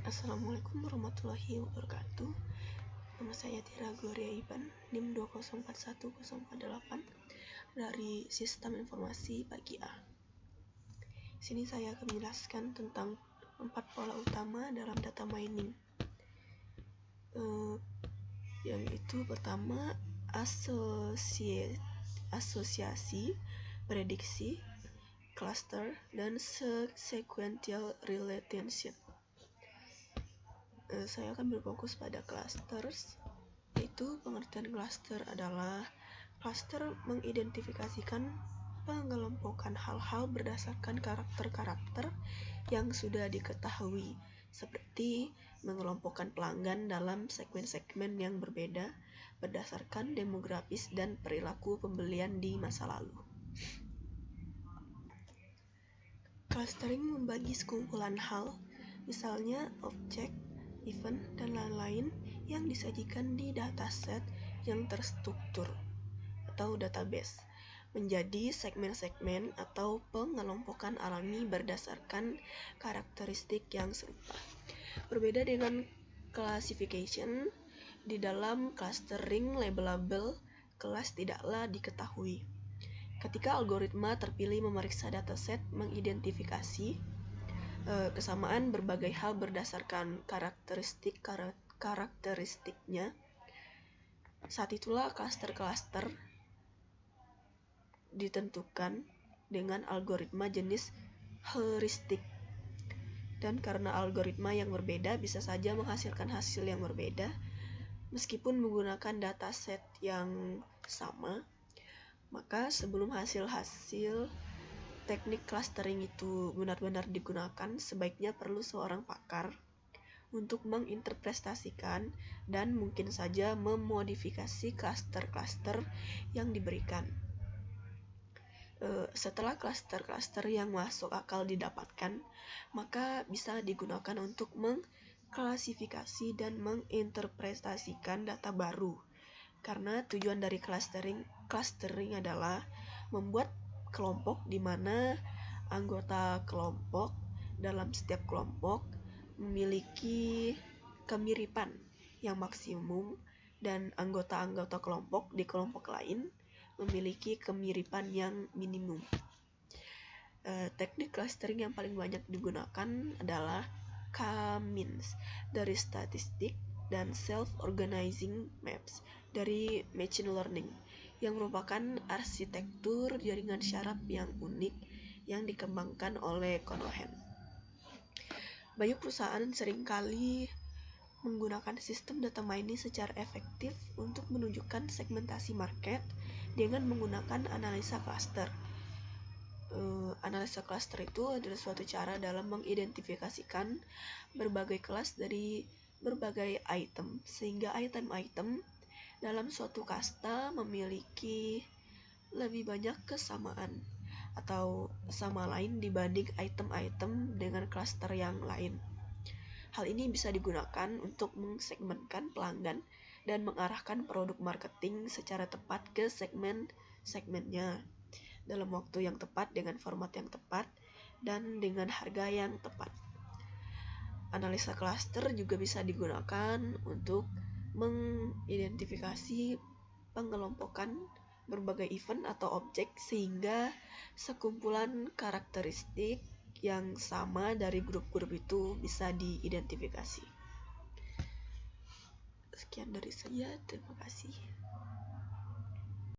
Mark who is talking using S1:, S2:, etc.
S1: Assalamualaikum warahmatullahi wabarakatuh. Nama saya Tira Gloria Iban, NIM 2041048 dari Sistem Informasi Pagi A. Sini saya akan menjelaskan tentang 4 pola utama dalam data mining. Yang itu pertama, asosiasi, prediksi, cluster, dan sequential relationship. Saya akan berfokus pada clusters, yaitu pengertian cluster adalah cluster mengidentifikasikan pengelompokan hal-hal berdasarkan karakter-karakter yang sudah diketahui, seperti mengelompokkan pelanggan dalam segmen-segmen yang berbeda berdasarkan demografis dan perilaku pembelian di masa lalu. Clustering membagi sekumpulan hal, misalnya objek, event, dan lain-lain yang disajikan di dataset yang terstruktur atau database menjadi segmen-segmen atau pengelompokan alami berdasarkan karakteristik yang serupa. Berbeda dengan classification, di dalam clustering label-label kelas tidaklah diketahui. Ketika algoritma terpilih memeriksa dataset mengidentifikasi kesamaan berbagai hal berdasarkan karakteristiknya, saat itulah cluster-cluster ditentukan dengan algoritma jenis heuristik. Dan karena algoritma yang berbeda bisa saja menghasilkan hasil yang berbeda meskipun menggunakan dataset yang sama, maka sebelum hasil-hasil teknik clustering itu benar-benar digunakan, sebaiknya perlu seorang pakar untuk menginterpretasikan dan mungkin saja memodifikasi cluster-cluster yang diberikan. Setelah cluster-cluster yang masuk akal didapatkan, maka bisa digunakan untuk mengklasifikasi dan menginterpretasikan data baru. Karena tujuan dari clustering adalah membuat kelompok di mana anggota kelompok dalam setiap kelompok memiliki kemiripan yang maksimum dan anggota-anggota kelompok di kelompok lain memiliki kemiripan yang minimum. Teknik clustering yang paling banyak digunakan adalah K-means dari statistik dan self-organizing maps dari machine learning, yang merupakan arsitektur jaringan syaraf yang unik yang dikembangkan oleh Conohen. Banyak perusahaan seringkali menggunakan sistem data mining secara efektif untuk menunjukkan segmentasi market dengan menggunakan analisa cluster. Analisa cluster itu adalah suatu cara dalam mengidentifikasikan berbagai kelas dari berbagai item, sehingga item-item dalam suatu kasta memiliki lebih banyak kesamaan atau sama lain dibanding item-item dengan klaster yang lain. Hal ini bisa digunakan untuk mengsegmenkan pelanggan dan mengarahkan produk marketing secara tepat ke segmen-segmennya dalam waktu yang tepat, dengan format yang tepat, dan dengan harga yang tepat. Analisa cluster juga bisa digunakan untuk mengidentifikasi pengelompokan berbagai event atau objek sehingga sekumpulan karakteristik yang sama dari grup-grup itu bisa diidentifikasi. Sekian dari saya, terima kasih.